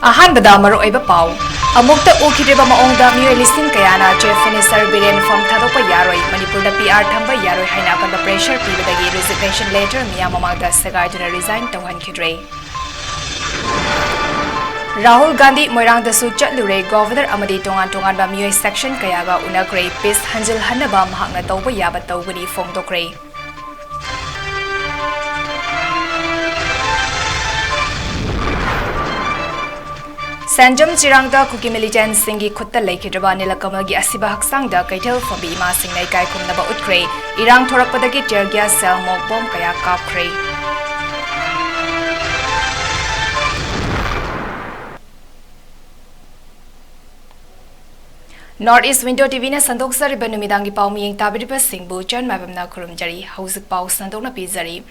अहानबदा मरुओइबा पाउ अमुक्ता उखिद्रिबा मओंगदा मियोय लिसिंग कयाना चीफ मिनिस्टर बिरेन फम थादोपा यारोय मणिपुरदा पीआर थंबा यारोय हाइना अकनबा प्रेशर पीबदगी रिजिग्नेशन लेटर मिया ममांगदा सगाइदुना रिजाइन तौहनखिद्रे राहुल गांधी मोइरांगदसु चटलुरे गवर्नर अमदी तोंगान तोंगानबा मियोय सेक्शन कयागा उनग्रे पीस हंजिल हन्नबा महांगना तौबा याबा तौगनी फोंदोक्रे Sanjam Chirangda Kuki Militant Singi Kutta Laikidraba Nilakamalgi Asiba Haksangda Kaitel Fabi Ima Singnai Kai Kumnaba Utkre Irang Thorakpadagi Tear Gas Cell Mok Bomb Kaya Kapkre Northeast Window TV na Sandok Sari Benumidangi Paumiying Tabiriba Singbu Chan Mabamna Kurumjari Hausik Pau Sandokna Pizari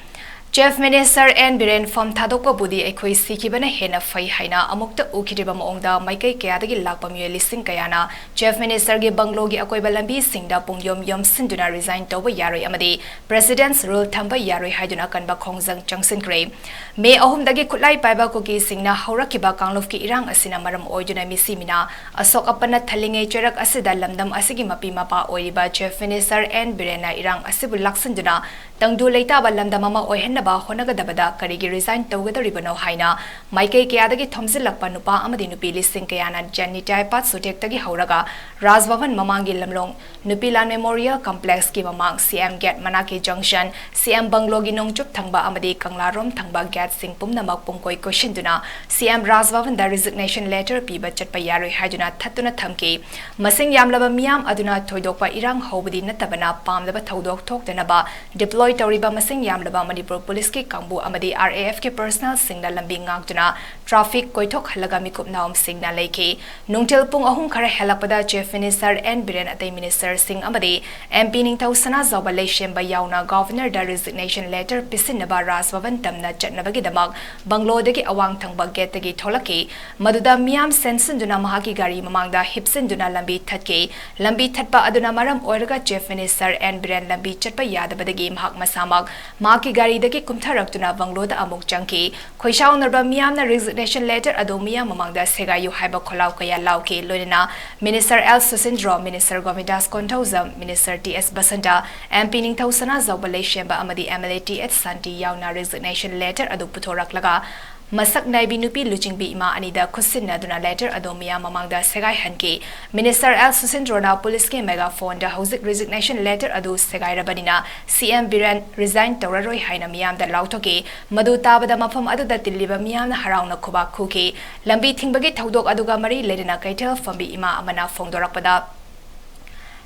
Chief Minister and Biren from Tadokpa Budi Ekoi Sikibana Hena Fai Haina Amukta Ukiriba Mongda Maikai Kayadagi Lakpamio Listing Kayana Chief Minister Gi Banglogi Akoi Balambi Singda Pungyom Yom Sinduna resigned Toba Yari Amadi President's rule Tamba Yari Haiduna Kanba Kongzang Changsin Gray May Ohum Dagi Kulai Paiba Koki Singna Haurakiba Kanglufki Irang Asina Maram Ojuna Misimina Asok Apana Talinge Cherak Asida Lamdam Asigi Mapimapa Oiba Chief Minister and Birena Irang Asibu Laksanduna Tangdu Leita Balamdamama Ohen Honagadabada Karigi resigned Togadaribano Haina, Maike Kiadagi Thomsil Lakpanupa Amadi Nupi Listing Kayana Jenny Taipat Sutektagi Hauraga, Razvavan Mamangi Lamlong, Nupilan Memorial Complex Kimamang, CM Get Manaki Junction, CM Banglogi Nongchup Tangba Amadi Kanglarom Tangba Get Sing Pumnamak Pumkoi Koshinduna, CM Razvavan the resignation letter Piba Chatpayari Hajuna Tatuna Thamki, Masing Yamlaba Miam Aduna Toidopa Irang Hobadi Natabana Pam Laba Todok Tok Danaba, deploy Toriba Masing Yamlaba Manipur Police ki Kambu Amadi RAF ki personal singna lambi ngangtuna traffic koithok halaga mikup naum singna leiki nungtil pung ahum khare helapada chief minister and biren atai minister sing amadi MP ningthau sana zawbalai shemba yauna governor da resignation letter pisinaba raswavan tamna chatnabagi damak banglo degi awang thangba gate gi tholaki maduda miam sensinduna mahaki gari mamangda hipsinduna lambi thatke lambi thatpa aduna maram oiraga chief minister and biren lambi chatpa yadabadagi mahak masamak maki gari degi Kumtaraktuna Bangloda Amok Junkie, Koishao Narba Miamna resignation letter Adomia Mamangda Segayu Haiba Kolau Kaya Lauke, Lunina, Minister El Susindro, Minister Gomidas Kontauza, Minister T.S. Basanta, MP Ningtausana Zawbalay Shemba Amadi MLAT at Santi Yauna resignation letter Aduputorak Laga. Masak Naibi Nupi Luchingbi Ima Anida Kusina Duna letter Adomia Mamangda Segai Hanki, Minister El Susindrona Police Ke Megaphone the Housic resignation letter Adu Segai Rabadina, CM Biran resigned Toraroi Haina Miam the Lautoke, Madu Tabada Mafam Adu that deliver Miam Harauna Kuba Kuki, Lambi Tingbagi Taudok Aduga Mari Ledina Kaitel Fambi Ima Amana Fongdorapada.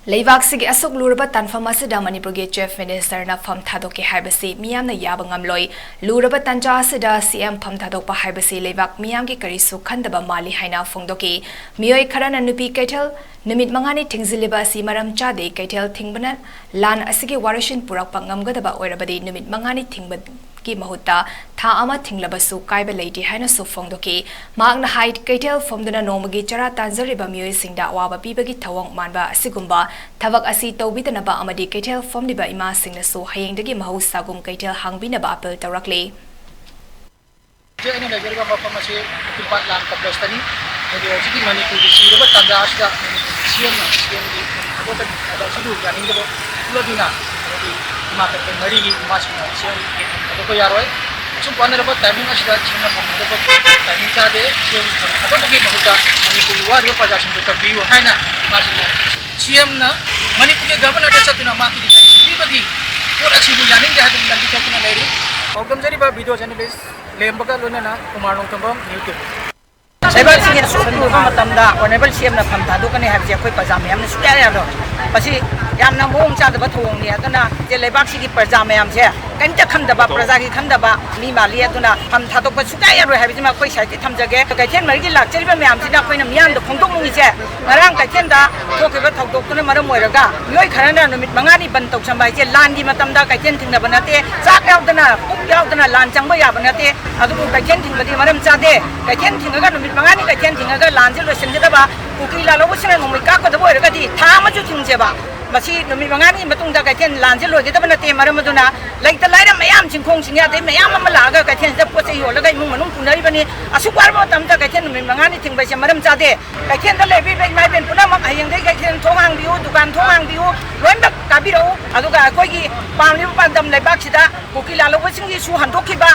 Leivaksigi asok luraba tanfam asida Manipurgi Chief Minister na Pham Thadoki Haibasi Miam na Yabangam Loi luraba tanja asida CM Pham Thadokpa Haibasi Leivak Miam ki karisu khandaba mali haina phongdoki Mioi Kharana Nupi Kaitel Numit Mangani Tingziliba si maram chade Kaitel Tingbana Lan asigi Warishin Purakpa ngamgadaba oirabadi Numit Mangani Tingbad ki mahuta tha ama thinglabasu kaiba leiti haina su phongdoki magna height Kaitel phomduna nomagi chara tanzariba mioi singda awaba pibagi thawang manba asigumba thavak asi tawbitanaba amadi Kaitel phomliba ima singna su hayengdagi mahusagum Kaitel hangbinaba apel tawrakle je ani nagarga mafamase timpat lan kaplastani jadi manipuri siraba tanda asda siam di abota ada sidu yaning do ulodina maka mari masina siam adoko yaroi sum paneraba timing asda china adoko timing chade siam adoko gi mahuta manipuri wario pajasim to biu haina masina siam na manipuri governor da satuna maki di bagi pura sibu yaning da hadin lagi chakuna leri ogam jari ba video journalist lembaga lonana kumarong tambam newtv Sabar singin suatu matamda, honorable CM na Pham Thadokani habje koi pajama yamna suya ya do. Pasi yamna mong cha daba thong ni aduna je lebak sigi pajama yam je kanta khandaba praja gi khandaba mi mali aduna Pham Thadokpa suya ya ro habje ma koi sai ti thamjage to kaithen margi lak cheliba myam sina koi na myam do khongdok mungi je ngarang kaithen da thokeba thokdok tuna maram moiraga yoi kharana numit mangani ban tok sambai je lan di matamda kaithen thingna banate chak yaudana puk yaudana lan changba ya banate adu kaithen thingba maram cha de kaithen thinga numit mangani kaithen thinga lanjil lo senjada ba kuki la lo sina ngomai ka ko da boiraga di tha ma ju thingje ba masi numi mangani matung da kaiten lanje loge da bana te maram maduna laita laira mayam chingkhong singya de mayam amalaga kaiten da poche yo lagai mung manung punari bani asukar mo tam da kaiten numi mangani thingbai se maram cha de kaiten da lebi be mai ben puna mak ayang de kaiten thongang biu dukan thongang biu loin da kabiro aduga koi gi pamni pandam lebak sida kokila lo singi su handok ki ba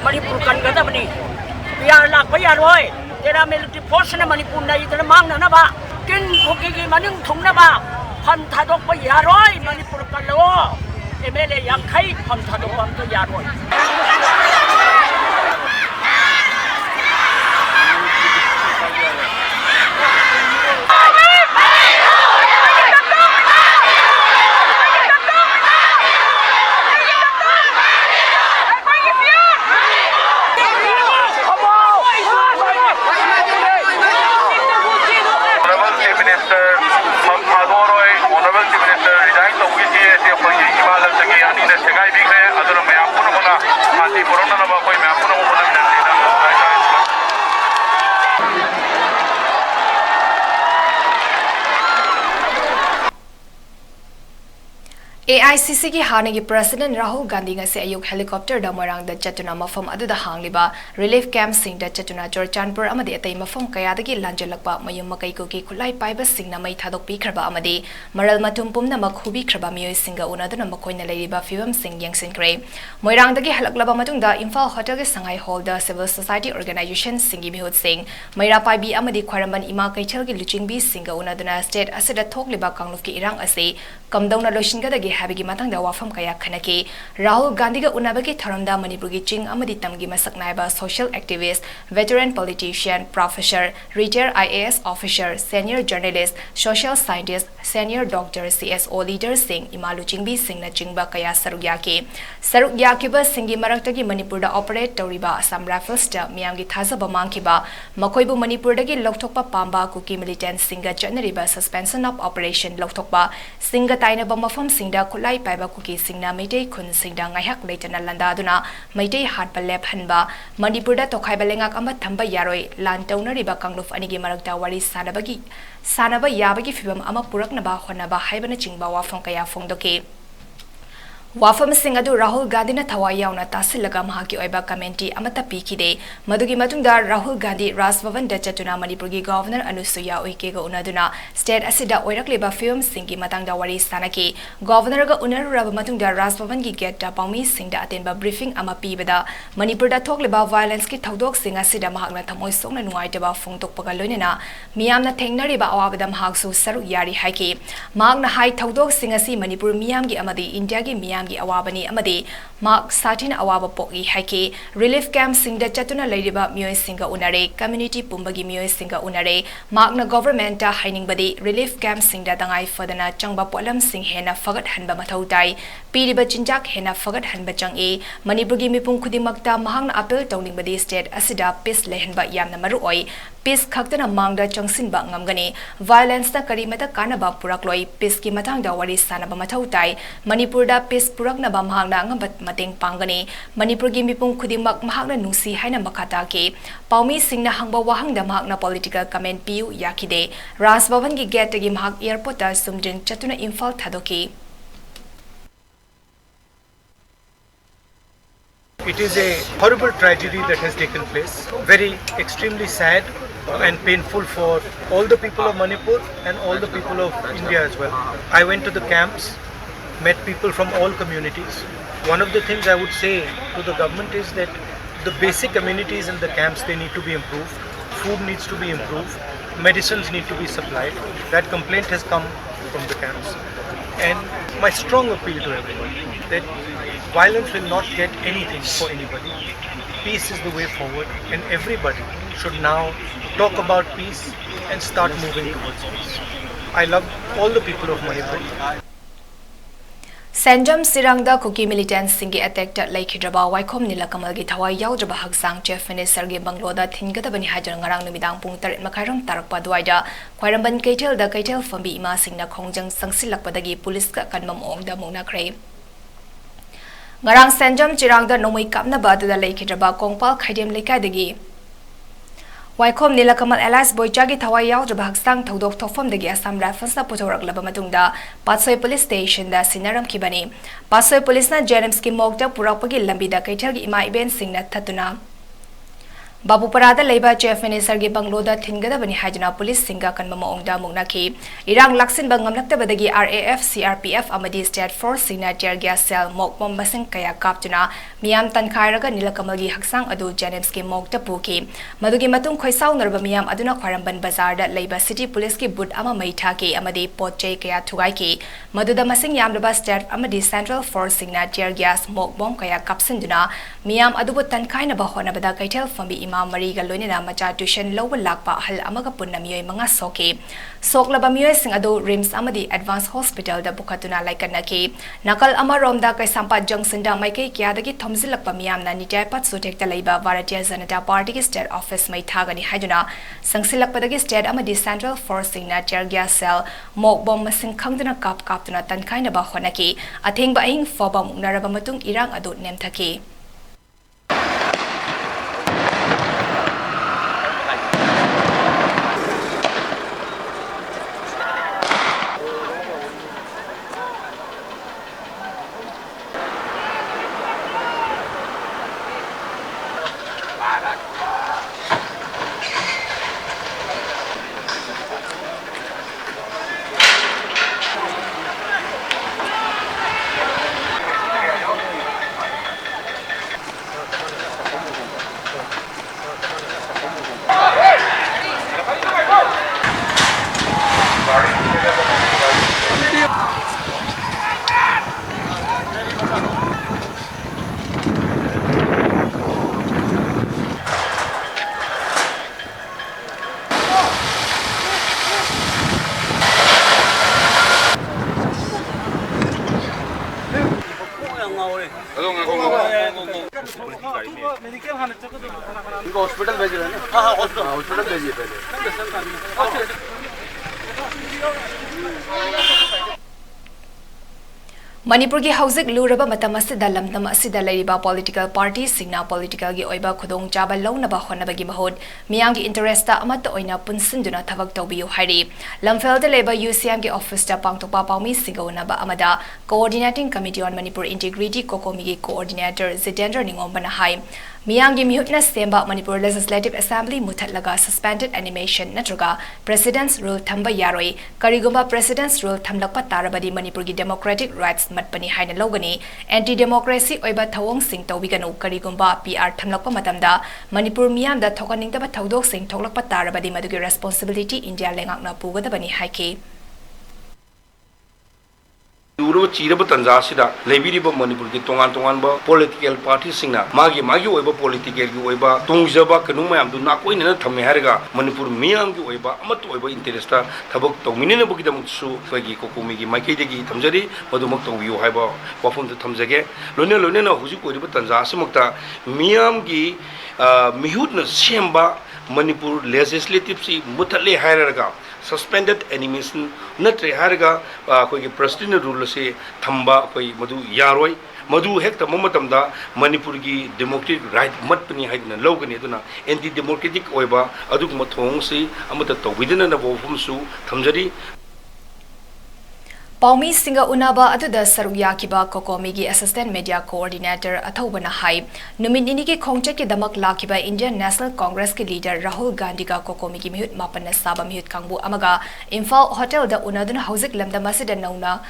Manipur kan kata bani, biar lak biar roy, tera military force na Manipur na itera mang na ba, kin buki manung thung na ba, ham thadok biar roy, Manipur kan lo, MLA yang kai ham thadok bang to biar roy. AICC ki hanagi President Rahul Gandhi nga se ayuk helicopter da morang da chatuna mafam adu da hangliba relief camp sing da chatuna Chorchanpur amadi atai mafam kaya dagi lanjalakpa mayum makai ko ki khulai paiba sing na mai thadok pi khraba amadi maral matum pum na makhubi khraba miyoi singa unaduna makoina leiba fibam sing yangsin kre moirang dagi halaklaba matung da Imphal Hotel ge Sangai Hall da Civil Society Organization singi mihut sing maira paibi amadi khwaramban ima kaichal gi luchingbi singa unaduna state asida thokliba kangluf ki irang ase kamdongna loshinga dagi habigi matang da wafam kaya khanaki Rahul Gandhi ga unabagi tharamda Manipur gi ching amadi tamgi masaknaiba social activist veteran politician professor retired IAS officer senior journalist social scientist senior doctor CSO leader sing imalu chingbi sing na chingba kaya sarugya ki ba singi maraktagi Manipur da operate toriba Assam Rifles da miyamgi thazaba mangkiba makoibu Manipur dagi lokthokpa pamba kuki militant singa chanariba suspension of operation lokthokpa singa taina ba mafam singda khulai paiba kuki singna meitei khun singda ngaihak leitana landa duna meitei hatpa lep hanba Manipur da tokhai balengak ama thamba yaroi lan taunariba kangluf anigi marakta wari sanaba yabagi fibam ama puraknaba honaba haibana chingba wafam kaya phongdoke Wafam Singadu Rahul Gandhi na thawai yauna tasilaga mahaki oiba commentary amata pikide madugi matungda Rahul Gandhi Rajbhavan da chatuna Manipur gi governor Anusuya Uike ga unaduna state asida oirakleba film singi matangda wari sanaki governor ga unaruraba matungda Rajbhavan gi gate da paumi singda atenba briefing ama pibada Manipur da thokleba violence ki thodok singa sida mahakna thamoi songna nungaitaba phongtokpaga loinena miyamna thengnariba awabada mahaksu saruk yari haiki mahakna hai thodok singa si Manipur miyam gi amadi India gi miyam gi awabani amadi mak satin awaba poki haiki relief camp singda chatuna leiriba miyoi singa unare community pumbagi miyoi singa unare makna government ta haining badi relief camp singda dangai fadana changba polam sing hena fagat hanba mathau tai piriba chinjak hena fagat hanba changi Manipur gi mipung khudimakta mahangna appeal tawning badi state asida peace lehenba yamna maru oi peace khaktana mangda changsinba ngamgani violence ta karimata kanaba purakloi peace ki matangda wari sanaba mathau tai Manipur da peace puraknaba mahangna ngabat mateng pangani Manipur gi mipung khudimak mahangna nungsi haina makhata ke paumi singna hangba wahangda mahangna political comment piu yakide Rajbhavan gi gate gi mahak airport ta sumdin chatuna Imphal thadoki It is a horrible tragedy that has taken place, very extremely sad and painful for all the people of Manipur and all the people of India as well. I went to the camps, met people from all communities. One of the things I would say to the government is that the basic amenities in the camps, they need to be improved. Food needs to be improved. Medicines need to be supplied. That complaint has come from the camps. And my strong appeal to everybody that violence will not get anything for anybody. Peace is the way forward, and everybody should now talk about peace and start moving towards peace. I love all the people of Manipur. Sanjam Sirangda Kuki militants singi attack at Lake Hidraba, Waikom Nila Kamalgi Tawa Yaudaba Hagsang, Chief Minister Bangloda, Tingatabani Hajar Ngarang Numidang Puntar Makaram Tarakpa Duaida, Quairamban Kaitel, the Kaitel from Bima Singna Kongjang Sangsilak Padagi, Police Kanmam Ong the Mona Cray. Ngarang Sanjam Chirangda Nomi Kapna Badu the Lake Hidraba, Kongpal Kaidim Lekadagi. Waikom Nila Kamal Allies Boychagi Tawa Yaudaba Hagsang, Todok Tofam the Gasam Rafans Potorak Labamatunda, Patsoy Police Station, the Sinaram Kibani, Patsoy Police na Jeremski Mogda Purapagi Lambida Kaitagi MAIBAM Singna Tatuna. Babu Parada Labor Chief Minister Bangloda Tingada Bani Hajana Police Singa Kanmama Ongda Mugnaki, Irang Laksin Bangamnakta Badagi RAF, CRPF, Amadi State Force Sina Tear Gas Cell, Mok Bombasing Kaya Kaptuna, Miam Tankairaga Nilakamagi Haksang Adu Janemski Mogda Puki, Madugi Matung Koisau Narba Miam Aduna Kwaramban Bazar that Labor City Police ki Bud Ama Maitaki, Amadi Potche Kaya Tugaiki, Maduda Masing Yamlaba State Amadi Central Force Sina Tear Gas, Mok Bomb Kaya Kapsinduna, Miam Adubu Tankaina Bahona Bada Kaitel from the Mariga Lunina Macha Tushan Lower Lakpa Hal Amagapuna Mioy Manga Soke. Soklaba Mioy Sing Ado Rims Amadi Advanced Hospital the Bukatuna Laikanaki. Nakal Amarom da Kaisampa Junction da Maike Kiadaki Tomzilakpa Miam na Nijaipat Sutek the Labor Bharatiya Janata Party State Office Maitagani Hajuna. Sangsilakpadagi State Amadi Central Force Singna Tear Gas Cell. Mok Bomb Masing Kangdana Kaptuna Tankaina Bahonaki. Ating Baing Foba Narabamatung Irang Adut Nemtaki. इनको hospital भेज रहे हैं ना? हाँ hospital भेजिए पहले। Manipur ki Hauzik Luraba Matamasida Lamdam Asida Lariba political party Singna political gi Oiba Kudong Jaba Launaba Honabagi Mahod, Miangi Interesta Amata Oina Punsinduna Tavak Tobi Hari, Lamfel de Labor UCM gi Office da Pangtopa Paumi Singonaba Amada, Coordinating Committee on Manipur Integrity Kokomigi Coordinator Zidendra Ningombana Hai. Miangi Mihutna Semba Manipur Legislative Assembly Mutatlaga suspended animation Natraga President's Rule Thamba Yaroi Karigumba President's Rule Thamlakpa Tarabadi Manipur gi Democratic Rights Matpani Haina Logani Anti-Democracy Oiba Thawong Sing Tawiganu Karigumba PR Thamlakpa Matamda Manipur Miam da Thokaningtaba Thawdok Sing Thoklakpa Tarabadi Madugi Responsibility India Lengakna Pugadabani Haiki Duro chiraba tanjasida lebiriba manipur ki tongan ba political party singna magi oiba political ki oiba tungjaba kanu mayam du na koi na thame harga manipur miyam ki oiba amat oiba interest ta thabok tongmine na bugida mutsu gi kokumi gi maike de gi thamjari madumak tongbiyo haiba wafum ta thamjage lone na huji koiba tanjasimukta miyam gi mihut na semba manipur legislative si mutalle hairaga suspended animation natre harga koi president rule se thamba koi madu yaroi madu hekta mamatamda manipur gi democratic right matpani haidna logani aduna anti democratic oiba aduk mathong se amata tawidana na bofum su thamjari Paumi Singa Unaba Aduda Sarugya Kiba Kokomigi Assistant Media Coordinator Athobana Hai Numinini ki Khongche ki Damak Lakiba Indian National Congress ki leader Rahul Gandhi ka Kokomigi Mihut Mapana Saba Mihut Kangbu Amaga Imphal Hotel da Unaduna Hausik Lamdamasi da Nauna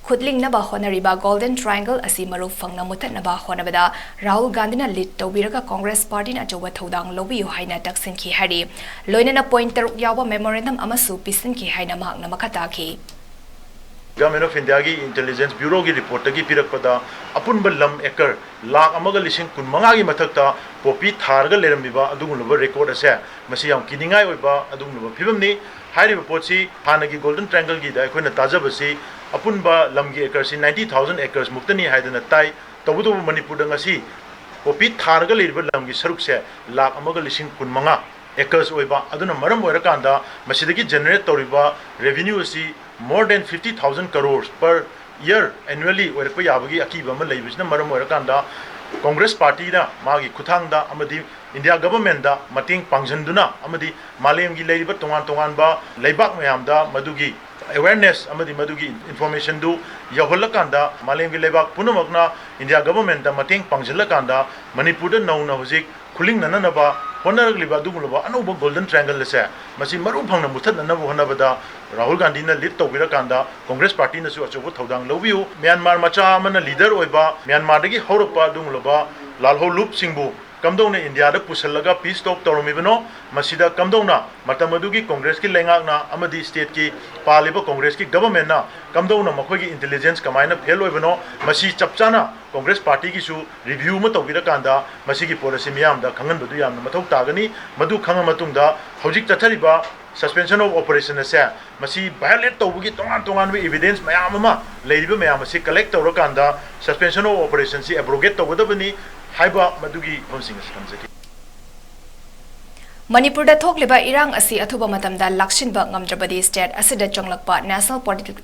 Khudling na ba honariba Golden Triangle asi maru fangna mutat na ba honabada Rahul Gandhi na lead tawbiraga Congress Party na jowa thodang lobi yu haina taksin ki hari loina na point 3 yawa memorandum amasu pisin ki haina mahak na makata ki Government of India की Intelligence Bureau की report की पिरकपदा अपुन बल्लम एकर लाख अमग लिसिंग कुनमंगा की मथक्ता Poppy थारगा लेरमिबा अदुगुलबा record असे मसी याम किनिंगाय ओइबा अदुगुलबा फिबमनी हाइरिबा पोची हानगी golden triangle की दा अखोइना ताजबसी अपुनबा लमगी एकर सी 90,000 acres मुक्तनी हाइदना ताई तबुदु मणिपुर दंगसी पोपी थारगा लेरिबा लमगी सरुक से लाख अमग लिसिंग कुनमंगा acres ओइबा अदुना मरम ओइरकांदा मसिदगी generate तौरिबा revenue asi more than 50,000 crores per year annually ओइरपा याबगी अकीबा म लेबिसना मरम ओइरकांदा Congress Party na magi kuthangda amadi India government da mating pangjanduna amadi malem gi leiba tongan ba leibak mayam da madugi awareness amadi madugi information du yaholakanda malem gi leibak punamakna India government da mating pangjallakanda Manipur da nauna hojik khuling nana ba honargliba dugulaba anuba golden triangle lese masi maru phangna muthat nana bo honabada Rahul Gandhi na lead tawbirakanda Congress Party na su achobo thodang lobiu Myanmar macha amana leader oiba Myanmar dagi haurakpa dungloba lalho loop singbu kamdongna India da pusallaga peace talk tawromibano masida kamdongna matamadugi Congress ki lengakna amadi state ki paliba Congress ki government na kamdongna makhogi intelligence kamaina fail oibano masi chapchana Congress Party ki su review ma tawbirakanda masi ki policy miyam da khangan badu yamna mathau tagani madu khanga matungda hojik chathariba suspension of operation ase masi violate tawbugi tongan bi evidence mayam ama leiriba mayam asi collect tawrakanda suspension of operation si abrogate tawgadabani haiba madugi phomsing askamjaki Manipur da thokliba irang asi athuba matamda lakshinba ngamdrabadi state asida chonglakpa national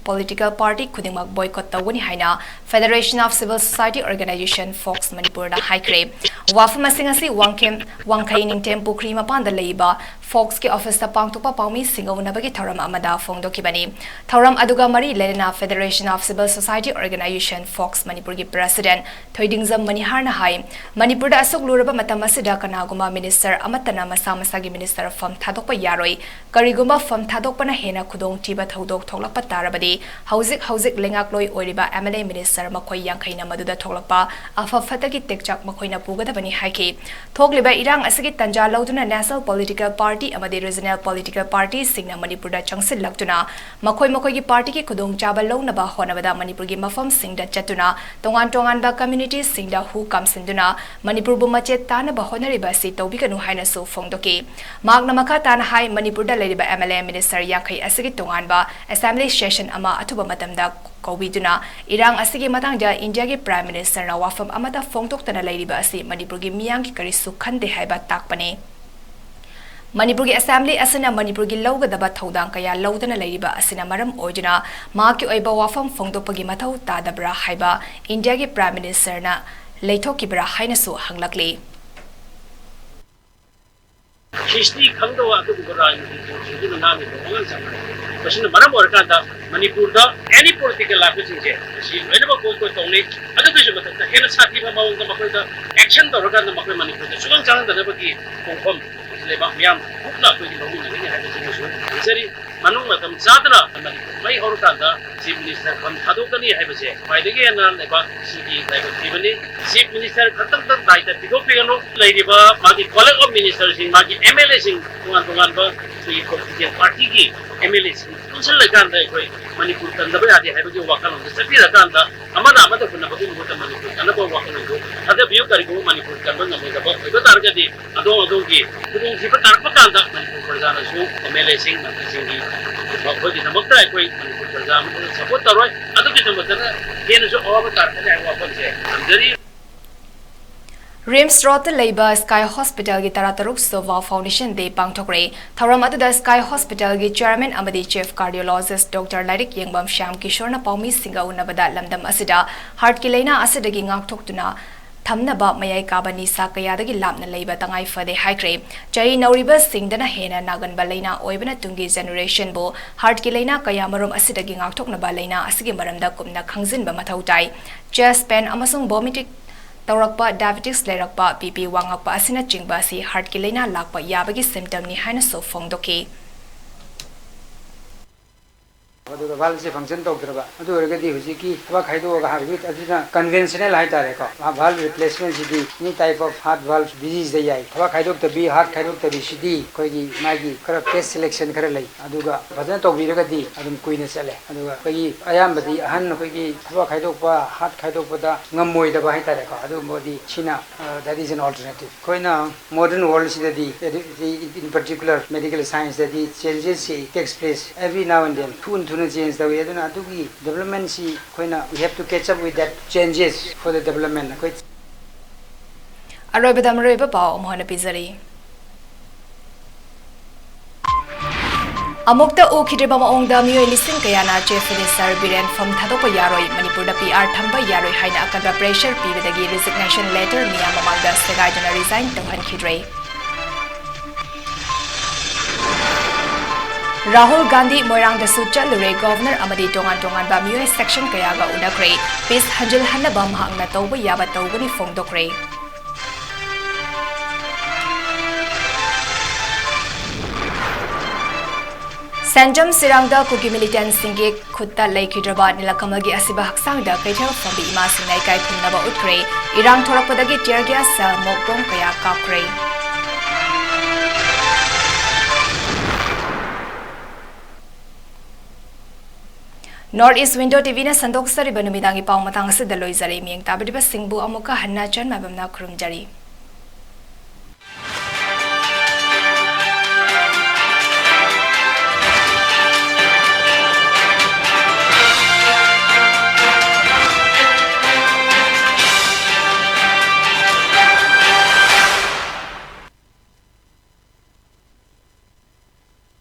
political party khudingmak boycott tawani haina Federation of Civil Society Organization Fox Manipur da haikre wafam asi wangkai ningtem pukri mapan da leiba Fox ki office ta pangtupa paumi singawunabagi thoram amada phongdokibani thoram aduga mari lena Federation of Civil Society Organization Fox Manipur ki president Thoidingzam Manihar na hai Manipur da asok luraba matam asida kanaguma minister amatana masama Sagi Minister from Thadokpa Yaroi, Kariguma from Thadokpana Hena Kudong Tiba Thodok Tolapa Tarabadi, Hauzik Lengakloi Oriba MLA Minister Makoi Yankaina Maduda Tolapa, Alpha Fataki Tekchak Makoina Puga the Bani Haki, Togliba Irang Asaki Tanja Lautuna National Political Party, Amadi Regional Political Party, Signa Manipuda Changsil Laktuna, Makoi Party ki Kudong Jaba Lonaba Honavada Manipurgi Mafam Singda Chatuna, Tongan Ba community Singda Hu Kamsinduna, Manipur Bumachet Tana Bahonariba Si Tobikanu Haina So Fongdoki. Magna Makatan High Manipur da Ladiba MLA Minister Yankai Asigi Tonganba Assembly Session Ama Atuba Matamda Kowiduna Irang Asigi Matangja India ki Prime Minister na wafam amata Fongtok Tana Ladiba Asi Manipur ki Miyang ki Karisu Khande Haiba Takpane Manipur ki Assembly Asina Manipur ki Lawgadaba Thodang Kaya Lawdana Ladiba Asina Maram Ojuna Maki Oiba wafam Fongdokpagi Matau Tadabra Haiba India ki Prime Minister na Leithoki Bra Hainasu Hanglakli history khangdawa atu gura ni nami ngal sam pasina maram orkanda Manipur da any political life je si whenever ko tongni adu bisu mata hena sathi ba maung da makoi da action da orkanda makoi Manipur da sugang chang da bagi konfirm leba miam bukla ko di maung ni ha ji su seri manung matam sadra mai orkanda chief minister kham thadokani ha base paidagi na leba sigi leba tibani chief minister khatam tak daita pigopigano leiba magi college of ministers in magi MLA sing tungan ba si political party ki MLA sing unsal leganda koi Manipur tandaba adi hai bagi wakal on sapi leganda amana kunna bagi ngota Manipur kana ko wakal on ada biu kari ko Manipur kanba namu da ba iba targa di ado ki kudung si patar pakanda Manipur parjana su MLA sing mati sing ki ba di namakta koi Manipur parjana support taroi adu ki namakta hena jo avatar kana wakal se andari Rims Road Labour Sky Hospital ki Tarataruk Sova Foundation Day Pangthokre Thoram Atuda Sky Hospital ki Chairman Amadi Chief Cardiologist Dr. Lairik Yengbam Sham Kishore na Paumi Singa Unabada Lamdam Asida Heart ki Leina Asida gi Ngakthokduna Thamnaba Mayai Kabani Sakayadagi Lamna Labor Tangai Fade Haikre Jai Nauriba Singdana Hena Nagan Balena Oibana Tungi Generation Bo Heart ki Leina Kayamarum Asida gi Ngakthokna Balena Asigi Maramda Kumna Khangzin ba Mathautai Chest pain amasung vomiting Taurakpa diabetes lerakpa BP wangakpa asina chingba si heart ki leina lakpa yabagi symptom ni haina so fongdoki ꯑꯗꯨꯒ ꯚꯥꯜꯁꯦ function ꯇꯧꯗ꯭ꯔꯕ ꯑꯗꯨ ꯑꯣꯏꯔꯒꯗꯤ ꯍꯧꯖꯤꯛꯀꯤ ꯊꯕꯛ ꯈꯥꯏꯗꯣꯛꯑꯒ ꯍꯥꯏꯕꯗꯤ ꯑꯗꯨꯅ conventional ꯍꯥꯏꯇꯥꯔꯦꯀꯣ ꯚꯥꯜ ꯔꯤꯄ꯭ꯂꯦꯁꯃꯦꯟꯁꯤꯗꯤ ꯑꯦꯅꯤ ꯇꯥꯏꯞ ꯑꯣꯐ ꯍꯥꯔꯠ ꯚꯥꯜ ꯗꯤꯖꯤꯖꯗ ꯌꯥꯏ ꯊꯕꯛ ꯈꯥꯏꯗꯣꯛꯇꯕꯤ ꯍꯥꯔꯠ ꯈꯥꯏꯗꯣꯛꯇꯕꯤꯁꯤꯗꯤ ꯑꯩꯈꯣꯏꯒꯤ ꯃꯥꯒꯤ ꯈꯔ ꯇꯦꯁ ꯁꯦꯂꯦꯛꯁꯟ ꯈꯔ ꯂꯩ ꯑꯗꯨꯒ ꯐꯖꯅ ꯇꯧꯕꯤꯔꯒꯗꯤ ꯑꯗꯨꯝ ꯀꯨꯏꯅ ꯆꯠꯂꯦ ꯑꯗꯨꯒ ꯑꯩꯈꯣꯏꯒꯤ ꯑꯌꯥꯝꯕꯗꯤ ꯑꯍꯟ ꯑꯩꯈꯣꯏꯒꯤ ꯊꯕꯛ ꯈꯥꯏꯗꯣꯛꯄ ꯍꯥꯔꯠ ꯈꯥꯏꯗꯣꯛꯄꯗ ꯉꯝꯃꯣꯏꯗꯕ ꯍꯥꯏꯇꯥꯔꯦꯀꯣ ꯑꯗꯨꯒꯨꯝꯕꯗꯤ ꯁꯤꯅ ꯗꯦꯠ ꯏज ꯑꯦꯟ ꯑꯜꯇꯔꯅꯦꯇꯤቭ ꯑꯩꯈꯣꯏꯅ modern ꯋꯥꯔꯜꯁꯤꯗꯗꯤ in particular medical science that the changes takes place every now and then thuna change the way aduna adugi development si koina we have to catch up with that changes for the development koi Aroibadam roiba pau mohana pizari Amukta ukhidiba maongda miyoi lising kayana chief minister Biren Pham thadokpa yaroi Manipur da PR thamba yaroi haina akanba pressure pibadagi resignation letter miyam mamangda segaijana resign tawhankhidrei Rahul Gandhi Moirang da su chalure governor amadi tongan ba miyoi section kayaga unakre peace hanjil hanaba mahangna tawba yaba tawbani fongdokre Sanjam Sirangda Kuki militant Singhe Khutta Laikhidraba Nilakamagi Asiba Haksangda Kaithal Fambi Ima Singnai Kai Khunaba Utkre Irang Thorakpadagi tear gas sa Mokbong Kaya Kapkre North East Window TV na sandok sari banumidangi pau matang sa daloy zari miyang tabadiba singbu amuka hanna chan mabamna kurumjari.